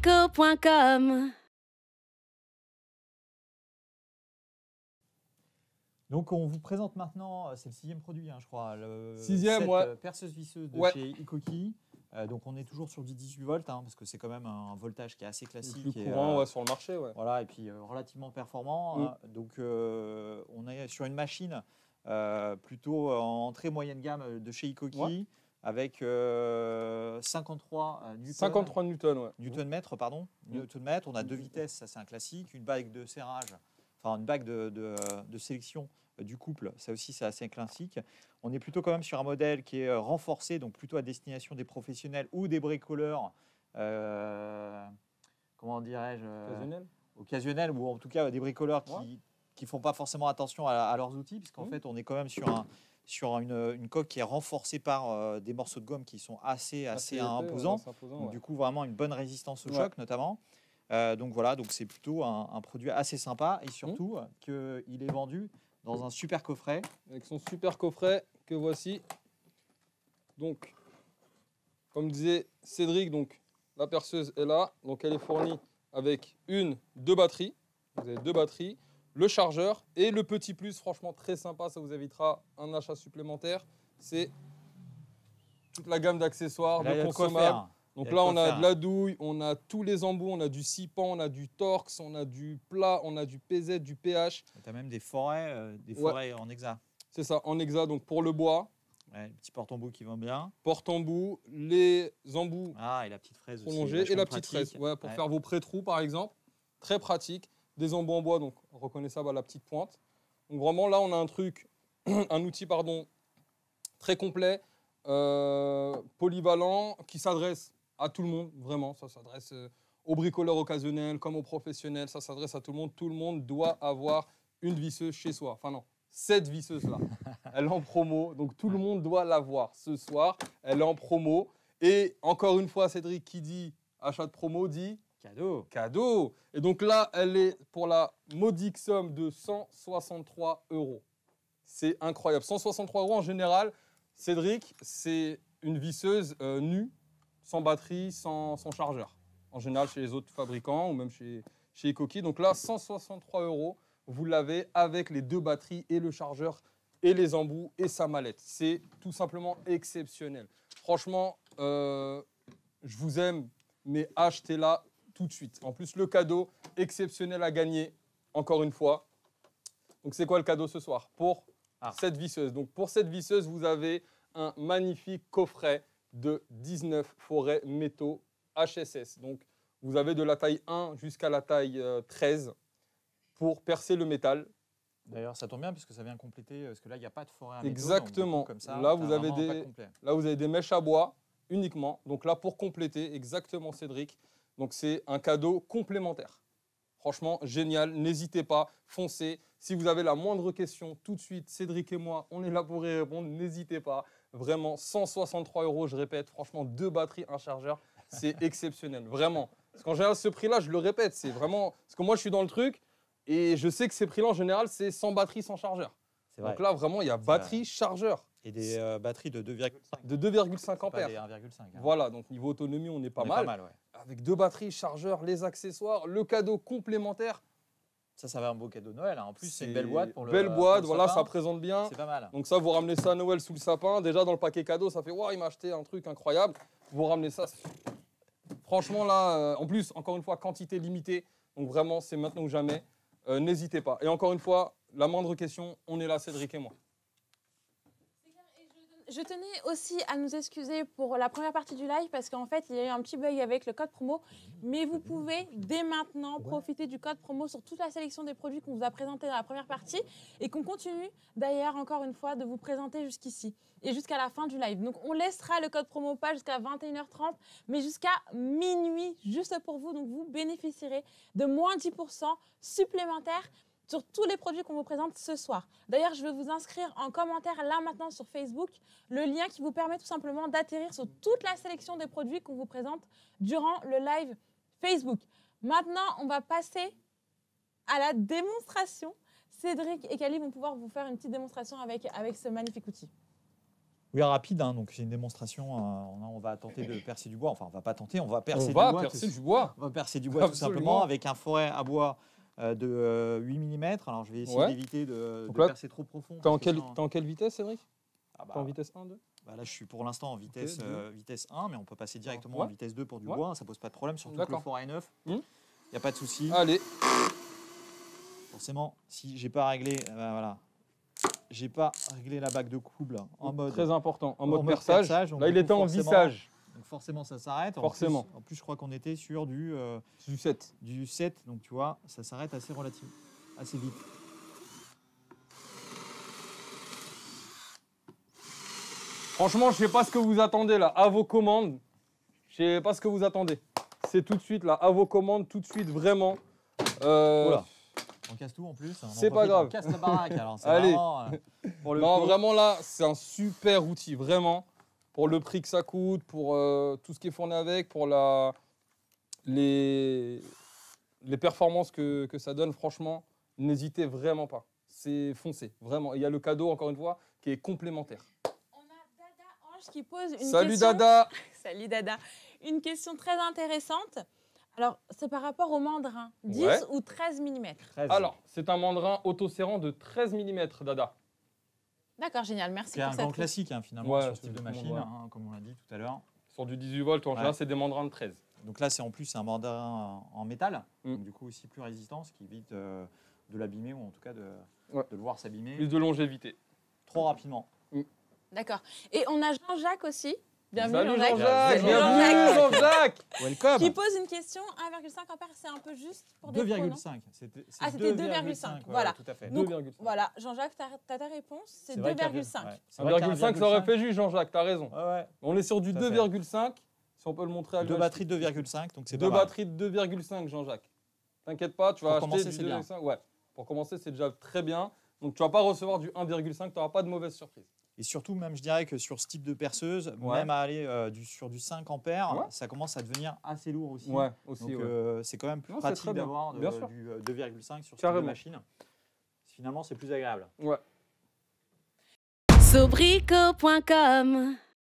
Eco.com. Donc on vous présente maintenant, c'est le 6e produit, je crois, le 6e, ouais. perceuse visseuse de chez Hikoki. Donc on est toujours sur du 18 volts, parce que c'est quand même un voltage qui est assez classique. Le plus courant sur le marché. Voilà, et puis relativement performant. Donc on est sur une machine plutôt en très moyenne gamme de chez Hikoki, avec 53 Newton-mètres. Newton-mètres. On a 2 vitesses, ça c'est un classique. Une bague de serrage, enfin une bague de sélection du couple, ça aussi c'est assez classique. On est plutôt quand même sur un modèle qui est renforcé, donc plutôt à destination des professionnels ou des bricoleurs, comment dirais-je, occasionnels, ou en tout cas des bricoleurs qui font pas forcément attention à leurs outils, puisqu'en fait on est quand même sur une coque qui est renforcée par des morceaux de gomme qui sont assez imposants. Donc, du coup vraiment une bonne résistance au choc notamment. Donc voilà, donc c'est plutôt un produit assez sympa, et surtout qu'il est vendu dans un super coffret. Avec son super coffret que voici. Donc, comme disait Cédric, donc, la perceuse est là. Donc elle est fournie avec 2 batteries. Vous avez 2 batteries, le chargeur et le petit plus, franchement très sympa, ça vous évitera un achat supplémentaire. C'est toute la gamme d'accessoires, de consommables. Donc là, on a de la douille, on a tous les embouts, on a du Sipan, on a du Torx, on a du plat, on a du PZ, du PH. Tu as même des forêts en hexa. C'est ça, en hexa, donc pour le bois. Le petit porte-embout qui va bien. Porte-embout, les embouts et la petite fraise prolongés et la petite fraise pour faire vos pré-trous par exemple. Très pratique. Des embouts en bois, donc reconnaissable à la petite pointe. Donc vraiment là, on a un outil très complet, polyvalent, qui s'adresse à tout le monde, vraiment. Ça s'adresse aux bricoleurs occasionnels comme aux professionnels. Ça s'adresse à tout le monde. Tout le monde doit avoir une visseuse chez soi. Enfin non, cette visseuse-là. Elle est en promo, donc tout le monde doit l'avoir ce soir. Elle est en promo. Et encore une fois, Cédric, qui dit achat de promo, dit cadeau. Et donc là, elle est pour la modique somme de 163 €. C'est incroyable. 163 € en général, Cédric, c'est une visseuse nue, sans batterie, sans chargeur. En général, chez les autres fabricants ou même chez Hikoki. Donc là, 163 €, vous l'avez avec les 2 batteries et le chargeur et les embouts et sa mallette. C'est tout simplement exceptionnel. Franchement, je vous aime, mais achetez-la tout de suite. En plus, le cadeau exceptionnel à gagner, encore une fois. Donc, c'est quoi le cadeau ce soir pour cette visseuse? Donc, pour cette visseuse, vous avez un magnifique coffret de 19 forêts métaux HSS. Donc, vous avez de la taille 1 jusqu'à la taille 13 pour percer le métal. D'ailleurs, ça tombe bien puisque ça vient compléter, parce que là, il n'y a pas de forêt à métaux. Exactement. Donc, comme ça, là, vous avez des mèches à bois uniquement. Donc là, pour compléter, exactement, Cédric. Donc, c'est un cadeau complémentaire. Franchement, génial. N'hésitez pas, foncez. Si vous avez la moindre question, tout de suite, Cédric et moi, on est là pour y répondre. N'hésitez pas. Vraiment, 163 €, je répète. Franchement, 2 batteries, un chargeur, c'est exceptionnel. Vraiment. Parce qu'en général, ce prix-là, je le répète, c'est vraiment... Parce que moi, je suis dans le truc et je sais que ces prix-là, en général, c'est sans batterie, sans chargeur. Donc là, vraiment, il y a batterie, chargeur. Et des batteries de 2,5. De 2,5 ampères. Pas des 1,5. Voilà, donc niveau autonomie, on est pas mal. Avec 2 batteries, chargeurs, les accessoires, le cadeau complémentaire. Ça va un beau cadeau de Noël. En plus, c'est une belle boîte pour le belle boîte, voilà, ça présente bien. C'est pas mal. Donc ça, vous ramenez ça à Noël sous le sapin. Déjà, dans le paquet cadeau, ça fait « Waouh, il m'a acheté un truc incroyable ». Vous ramenez ça. Franchement, là, en plus, encore une fois, quantité limitée. Donc vraiment, c'est maintenant ou jamais. N'hésitez pas. Et encore une fois, la moindre question, on est là, Cédric et moi. Je tenais aussi à nous excuser pour la première partie du live parce qu'en fait, il y a eu un petit bug avec le code promo. Mais vous pouvez dès maintenant profiter du code promo sur toute la sélection des produits qu'on vous a présentés dans la première partie et qu'on continue d'ailleurs encore une fois de vous présenter jusqu'ici et jusqu'à la fin du live. Donc, on laissera le code promo pas jusqu'à 21h30, mais jusqu'à minuit, juste pour vous. Donc, vous bénéficierez de moins 10% supplémentaires sur tous les produits qu'on vous présente ce soir. D'ailleurs, je vais vous inscrire en commentaire là maintenant sur Facebook le lien qui vous permet tout simplement d'atterrir sur toute la sélection des produits qu'on vous présente durant le live Facebook. Maintenant, on va passer à la démonstration. Cédric et Kali vont pouvoir vous faire une petite démonstration avec ce magnifique outil. Oui, rapide, hein, donc c'est une démonstration. On va tenter de percer du bois. Enfin, on va pas tenter, on va percer On du va bois. percer du bois. On va percer du bois tout Absolument. simplement avec un forêt à bois de 8 mm. Alors, je vais essayer Ouais. d'éviter de Donc là, percer trop profond. T'es en, parce que sinon- en quelle vitesse, Cédric? Ah bah, T'es en vitesse 1, 2? bah là, je suis pour l'instant en vitesse, deux. vitesse 1, mais on peut passer directement Ouais. en vitesse 2 pour du Ouais. bois. Ça pose pas de problème, surtout que le D'accord. forêt est neuf. Hmm. Il n'y a pas de souci. Allez, Forcément, si j'ai pas réglé, voilà, j'ai pas réglé la bague de couple en mode. très important. En en mode mode perçage. perçage, donc Là, du il était coup, en forcément- vissage. Donc forcément, ça s'arrête. Forcément. En plus, je crois qu'on était sur du 7. 7, donc tu vois, ça s'arrête assez assez vite. Franchement, je sais pas ce que vous attendez là. À vos commandes. Je sais pas ce que vous attendez. C'est tout de suite là. À vos commandes, tout de suite, vraiment. Voilà. On casse tout en plus. On en C'est pas profite, grave. On casse la baraque. Alors, c'est Allez. vraiment, pour le Non, coup, vraiment là, c'est un super outil, vraiment. Pour le prix que ça coûte, pour tout ce qui est fourni avec, pour les performances que ça donne, franchement, n'hésitez vraiment pas. C'est foncé, vraiment. Et il y a le cadeau, encore une fois, qui est complémentaire. On a Dada Ange qui pose une Salut question. Dada. Salut Dada. Une question très intéressante. Alors, c'est par rapport au mandrin. 10 Ouais. ou 13 mm. 13. Alors, c'est un mandrin autoserrant de 13 mm, Dada. D'accord, génial. Merci c'est pour un cette grand réponse. classique hein, finalement Ouais, sur ce type de tout le monde machine, voit. hein, comme on l'a dit tout à l'heure. Sur du 18 volts, en général, Ouais. c'est des mandrins de 13. Donc là, c'est en plus un mandarin en métal, Mm. donc du coup aussi plus résistant, ce qui évite de l'abîmer ou en tout cas de Ouais. le voir s'abîmer Plus de longévité. trop rapidement. D'accord. Et on a Jean-Jacques aussi. Bienvenue Salut Jean-Jacques. Jean-Jacques. Salut Bienvenue Jean-Jacques. Welcome. Qui pose une question. 1,5 ampères, c'est un peu juste pour des pros, non 2,5. Ah, c'était 2,5, voilà. Tout à fait. Donc, 2,5. Voilà, Jean-Jacques, t'as ta réponse. C'est vrai qu'il y a 2,5. ouais. C'est vrai qu'il y a 1,5, ça aurait fait juste, Jean-Jacques, t'as raison. Ouais, ouais. On est sur du Tout à fait. 2,5, si on peut le montrer à Deux l'image. batteries de 2,5, donc c'est pas Deux mal. batteries de 2,5, Jean-Jacques. T'inquiète pas, tu vas Pour acheter commencer, du c'est bien. 2,5. Ouais, pour commencer, c'est déjà très bien. Donc tu vas pas recevoir du 1,5, tu n'auras pas de mauvaise surprise. Et surtout, même je dirais que sur ce type de perceuse, Ouais. même à aller sur du 5 ampères, Ouais. ça commence à devenir assez lourd aussi. Ouais, aussi. Donc ouais. c'est quand même plus Non, c'est pratique très bien. d'avoir Bien sûr. du 2,5 sur ce type de Carrément. machine. Finalement, c'est plus agréable. Ouais. Sobrico.com